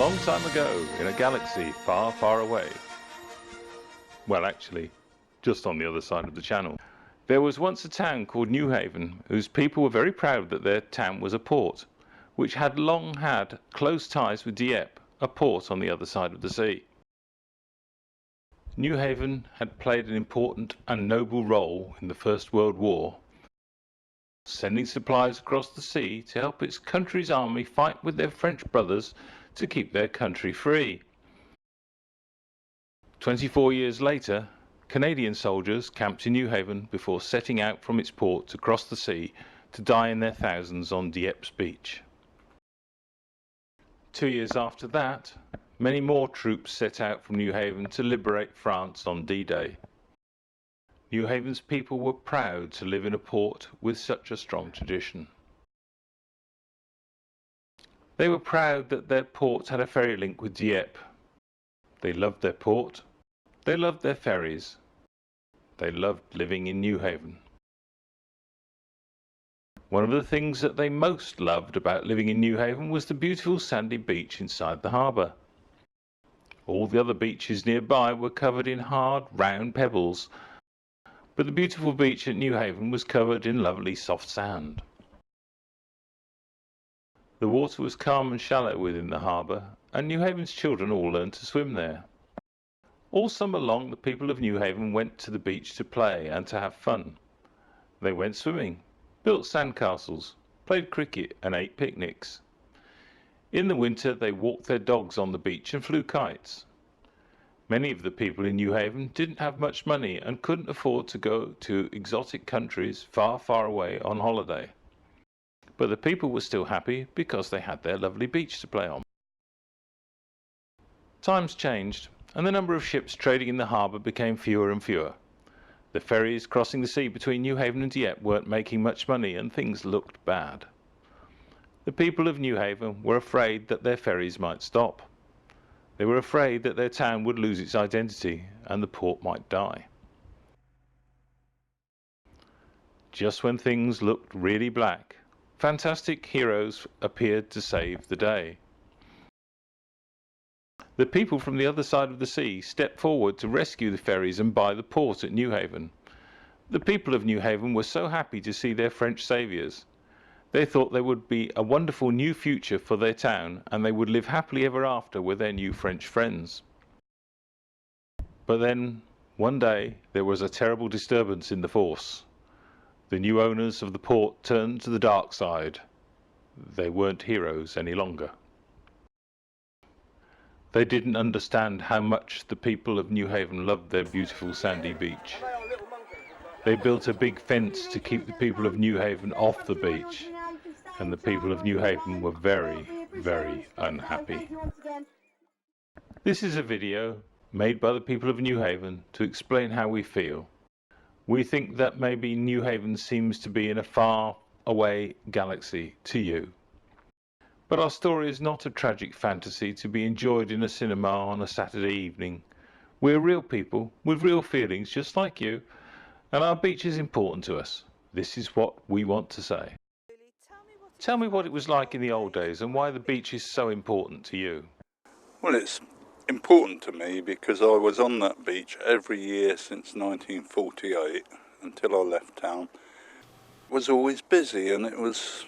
long time ago, in a galaxy far, far away. Well, actually, just on the other side of the channel. There was once a town called Newhaven, whose people were very proud that their town was a port, which had long had close ties with Dieppe, a port on the other side of the sea. Newhaven had played an important and noble role in the First World War, sending supplies across the sea to help its country's army fight with their French brothers to keep their country free. 24 years later, Canadian soldiers camped in Newhaven before setting out from its port to cross the sea to die in their thousands on Dieppe's beach. 2 years after that, many more troops set out from Newhaven to liberate France on D-Day. Newhaven's people were proud to live in a port with such a strong tradition. They were proud that their port had a ferry link with Dieppe. They loved their port, they loved their ferries, they loved living in Newhaven. One of the things that they most loved about living in Newhaven was the beautiful sandy beach inside the harbour. All the other beaches nearby were covered in hard, round pebbles, but the beautiful beach at Newhaven was covered in lovely soft sand. The water was calm and shallow within the harbour, and Newhaven's children all learned to swim there. All summer long the people of Newhaven went to the beach to play and to have fun. They went swimming, built sandcastles, played cricket and ate picnics. In the winter they walked their dogs on the beach and flew kites. Many of the people in Newhaven didn't have much money and couldn't afford to go to exotic countries far, far away on holiday. But the people were still happy because they had their lovely beach to play on. Times changed, and the number of ships trading in the harbour became fewer and fewer. The ferries crossing the sea between Newhaven and Dieppe weren't making much money, and things looked bad. The people of Newhaven were afraid that their ferries might stop. They were afraid that their town would lose its identity and the port might die. Just when things looked really black, fantastic heroes appeared to save the day. The people from the other side of the sea stepped forward to rescue the ferries and buy the port at Newhaven. The people of Newhaven were so happy to see their French saviours. They thought there would be a wonderful new future for their town, and they would live happily ever after with their new French friends. But then, one day, there was a terrible disturbance in the force. The new owners of the port turned to the dark side. They weren't heroes any longer. They didn't understand how much the people of Newhaven loved their beautiful sandy beach. They built a big fence to keep the people of Newhaven off the beach, and the people of Newhaven were very, very unhappy. This is a video made by the people of Newhaven to explain how we feel. We think that maybe Newhaven seems to be in a far away galaxy to you. But our story is not a tragic fantasy to be enjoyed in a cinema on a Saturday evening. We're real people with real feelings just like you, and our beach is important to us. This is what we want to say. Tell me what it was like in the old days and why the beach is so important to you. Well, it's important to me because I was on that beach every year since 1948 until I left town. It was always busy, and it was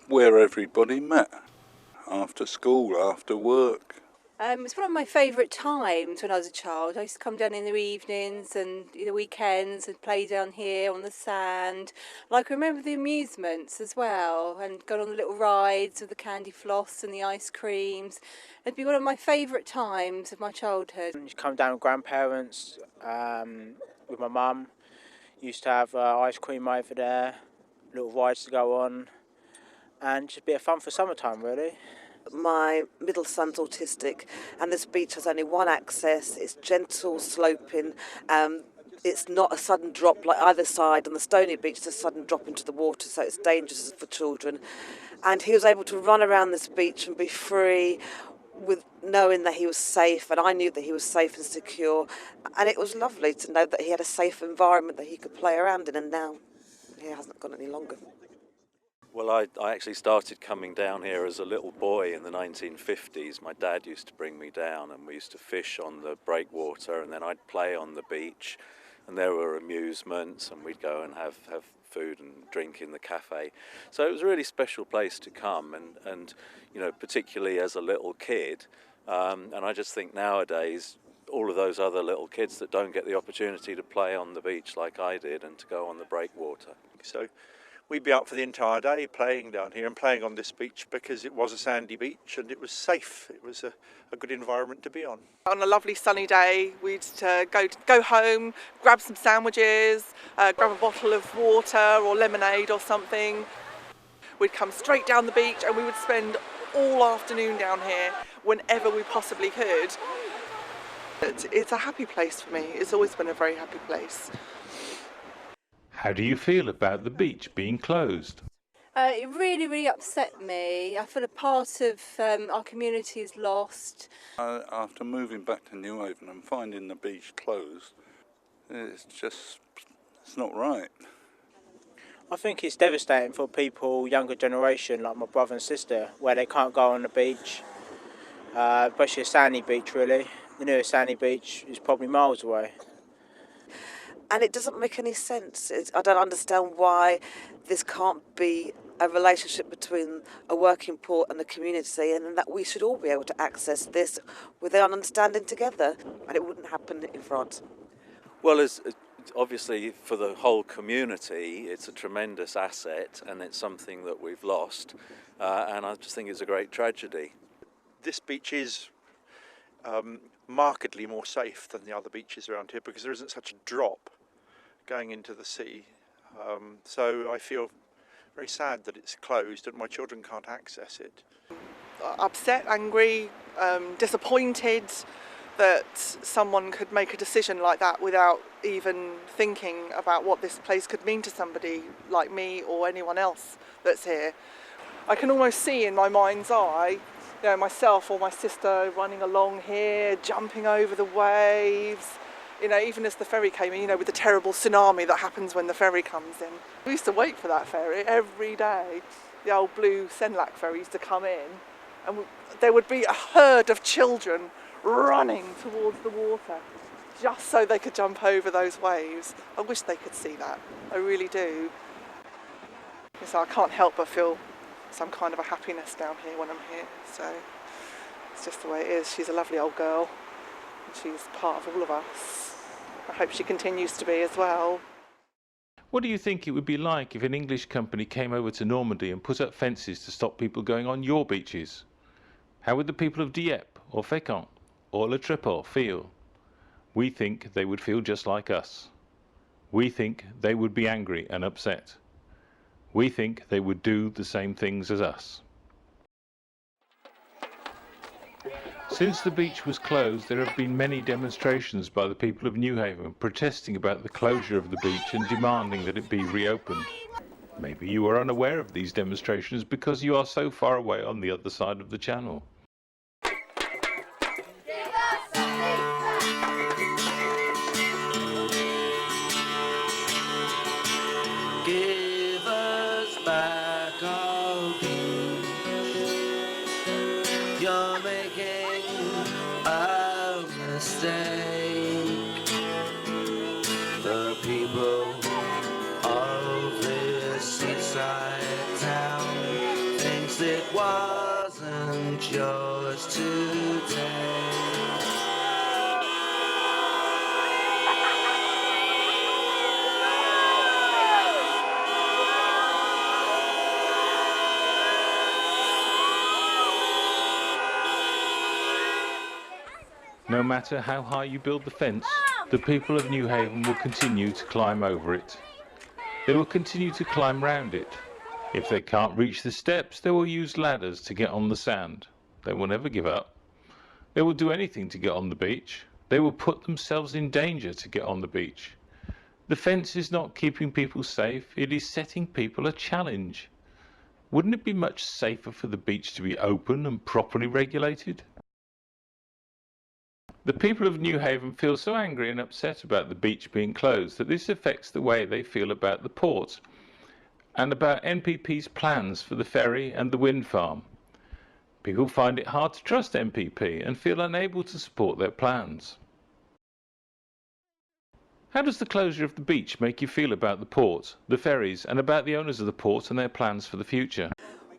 where everybody met after school, after work. It's one of my favourite times when I was a child. I used to come down in the evenings and the weekends and play down here on the sand. I can remember the amusements as well, and go on the little rides with the candy floss and the ice creams. It'd be one of my favourite times of my childhood. You come down with grandparents, with my mum. Used to have ice cream over there, little rides to go on, and just a bit of fun for summertime, really. My middle son's autistic, and this beach has only one access. It's gentle, sloping. It's not a sudden drop like either side. On the stony beach, it's a sudden drop into the water, so it's dangerous for children. And he was able to run around this beach and be free, with knowing that he was safe, and I knew that he was safe and secure. And it was lovely to know that he had a safe environment that he could play around in, and now he hasn't gone any longer. Well, I actually started coming down here as a little boy in the 1950s. My dad used to bring me down and we used to fish on the breakwater, and then I'd play on the beach, and there were amusements, and we'd go and have food and drink in the cafe. So it was a really special place to come, and you know, particularly as a little kid. And I just think nowadays, all of those other little kids that don't get the opportunity to play on the beach like I did and to go on the breakwater. So we'd be out for the entire day playing down here and playing on this beach because it was a sandy beach and it was safe. It was a good environment to be on. On a lovely sunny day, we'd go home, grab some sandwiches, grab a bottle of water or lemonade or something. We'd come straight down the beach and we would spend all afternoon down here whenever we possibly could. It's a happy place for me. It's always been a very happy place. How do you feel about the beach being closed? It really upset me. I feel a part of our community is lost. After moving back to Newhaven and finding the beach closed, it's not right. I think it's devastating for people, younger generation, like my brother and sister, where they can't go on the beach, especially a sandy beach really. The nearest sandy beach is probably miles away. And it doesn't make any sense. I don't understand why this can't be a relationship between a working port and the community, and that we should all be able to access this with an understanding together, and it wouldn't happen in France. Well, as obviously for the whole community, it's a tremendous asset, and it's something that we've lost, and I just think it's a great tragedy. This beach is markedly more safe than the other beaches around here because there isn't such a drop going into the sea. So I feel very sad that it's closed and my children can't access it. Upset, angry, disappointed that someone could make a decision like that without even thinking about what this place could mean to somebody like me or anyone else that's here. I can almost see in my mind's eye, you know, myself or my sister running along here, jumping over the waves, you know, even as the ferry came in, you know, with the terrible tsunami that happens when the ferry comes in. We used to wait for that ferry every day. The old blue Senlac ferry used to come in, and there would be a herd of children running towards the water just so they could jump over those waves. I wish they could see that. I really do. So I can't help but feel some kind of a happiness down here when I'm here. So it's just the way it is. She's a lovely old girl, and she's part of all of us. I hope she continues to be as well. What do you think it would be like if an English company came over to Normandy and put up fences to stop people going on your beaches? How would the people of Dieppe or Fécamp or Le Tréport feel? We think they would feel just like us. We think they would be angry and upset. We think they would do the same things as us. Since the beach was closed, there have been many demonstrations by the people of Newhaven protesting about the closure of the beach and demanding that it be reopened. Maybe you are unaware of these demonstrations because you are so far away on the other side of the channel. Give us back our beach. You're making a mistake. The people of this seaside town thinks it wasn't yours to take. No matter how high you build the fence, the people of Newhaven will continue to climb over it. They will continue to climb round it. If they can't reach the steps, they will use ladders to get on the sand. They will never give up. They will do anything to get on the beach. They will put themselves in danger to get on the beach. The fence is not keeping people safe, it is setting people a challenge. Wouldn't it be much safer for the beach to be open and properly regulated? The people of Newhaven feel so angry and upset about the beach being closed that this affects the way they feel about the port. and about NPP's plans for the ferry and the wind farm. People find it hard to trust NPP and feel unable to support their plans. How does the closure of the beach make you feel about the port, the ferries, and about the owners of the port and their plans for the future?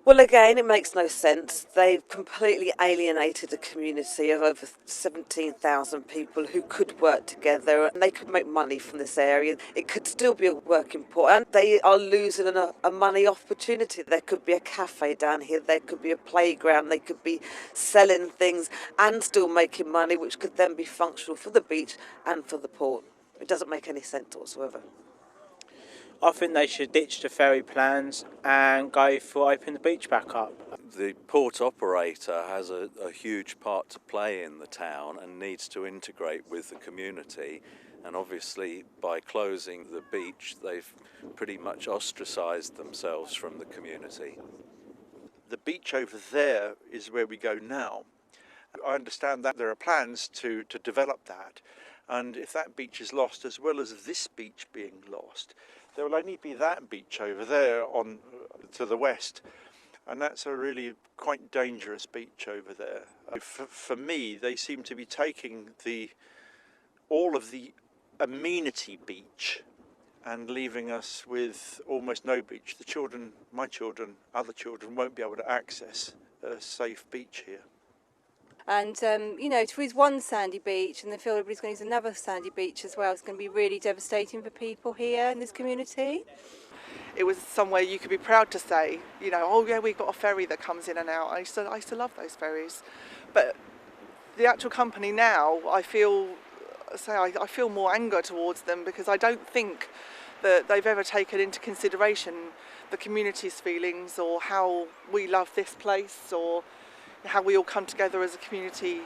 Well, again, it makes no sense. They've completely alienated a community of over 17,000 people who could work together and they could make money from this area. It could still be a working port, and they are losing a money opportunity. There could be a cafe down here, there could be a playground, they could be selling things and still making money, which could then be functional for the beach and for the port. It doesn't make any sense whatsoever. I think they should ditch the ferry plans and go for opening the beach back up. The port operator has a huge part to play in the town and needs to integrate with the community. And obviously, by closing the beach, they've pretty much ostracised themselves from the community. The beach over there is where we go now. I understand that there are plans to develop that, and if that beach is lost, as well as this beach being lost, there will only be that beach over there on to the west, and that's a really quite dangerous beach over there. For me, they seem to be taking all of the amenity beach and leaving us with almost no beach. The children, my children, other children won't be able to access a safe beach here. And, to lose one sandy beach and then feel everybody's going to use another sandy beach as well, it's going to be really devastating for people here in this community. It was somewhere you could be proud to say, oh yeah, we've got a ferry that comes in and out. I used to love those ferries. But the actual company now, I feel more anger towards them, because I don't think that they've ever taken into consideration the community's feelings or how we love this place or how we all come together as a community.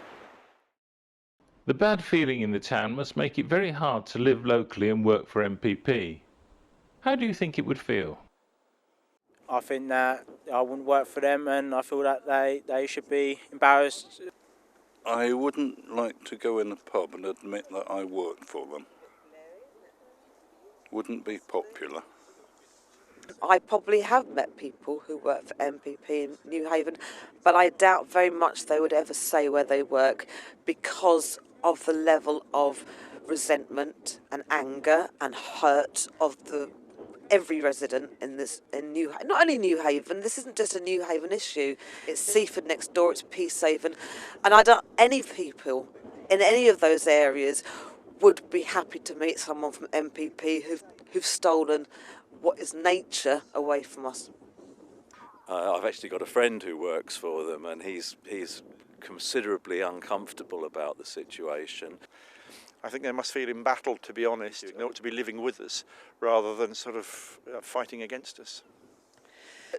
The bad feeling in the town must make it very hard to live locally and work for MPP. How do you think it would feel? I think that I wouldn't work for them, and I feel that they should be embarrassed. I wouldn't like to go in a pub and admit that I worked for them. Wouldn't be popular. I probably have met people who work for MPP in Newhaven, but I doubt very much they would ever say where they work, because of the level of resentment and anger and hurt of every resident in Newhaven. Not only Newhaven, this isn't just a Newhaven issue. It's Seaford next door, it's Peacehaven, and I doubt any people in any of those areas would be happy to meet someone from MPP who've stolen what is nature away from us. I've actually got a friend who works for them, and he's considerably uncomfortable about the situation. I think they must feel embattled, to be honest. They ought to be living with us rather than sort of fighting against us.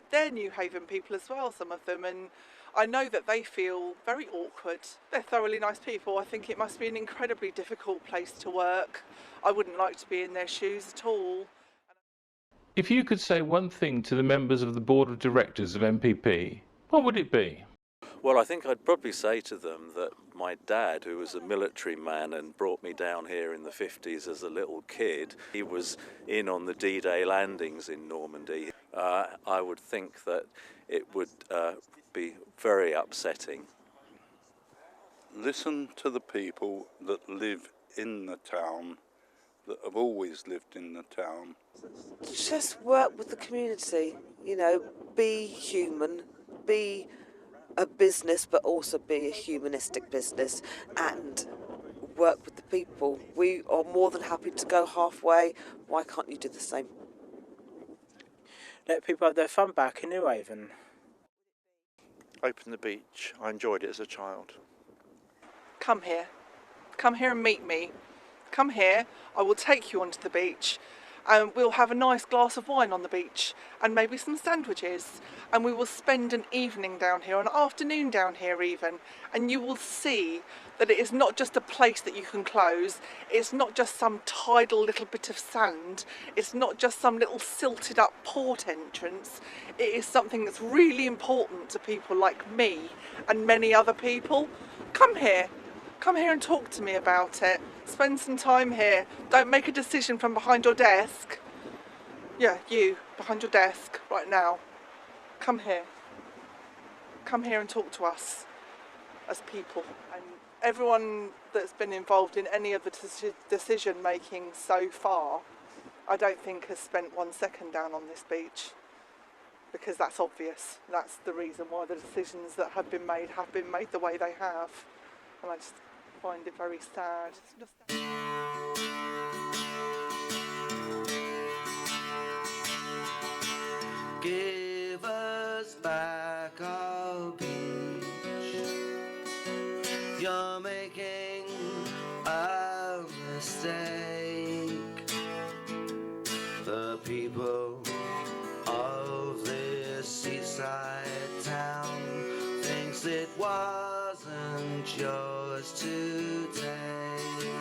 They're Newhaven people as well, some of them, and I know that they feel very awkward. They're thoroughly nice people. I think it must be an incredibly difficult place to work. I wouldn't like to be in their shoes at all. If you could say one thing to the members of the board of directors of MPP, what would it be? Well, I think I'd probably say to them that my dad, who was a military man and brought me down here in the 50s as a little kid, he was in on the D-Day landings in Normandy. I would think that it would be very upsetting. Listen to the people that live in the town, that have always lived in the town. Just work with the community, be human, be a business, but also be a humanistic business, and work with the people. We are more than happy to go halfway. Why can't you do the same? Let people have their fun back in Newhaven. Open the beach. I enjoyed it as a child. Come here and meet me. Come here, I will take you onto the beach, and we'll have a nice glass of wine on the beach and maybe some sandwiches, and we will spend an evening down here, an afternoon down here even, and you will see that it is not just a place that you can close. It's not just some tidal little bit of sand. It's not just some little silted up port entrance. It is something that's really important to people like me and many other people. Come here and talk to me about it. Spend some time here. Don't make a decision from behind your desk. Yeah, you, behind your desk, right now. Come here. Come here and talk to us as people. And everyone that's been involved in any of the decision making so far, I don't think has spent 1 second down on this beach, because that's obvious. That's the reason why the decisions that have been made the way they have. And I just find it very sad. Give us back our beach. You're making a mistake. The people of this seaside town thinks it wasn't yours to take.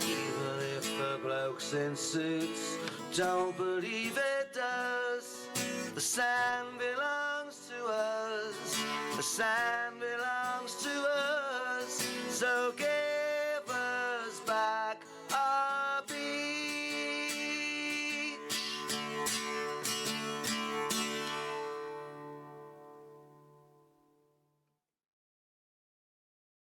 Even if the blokes in suits don't believe it does, the sand belongs to us. The sand belongs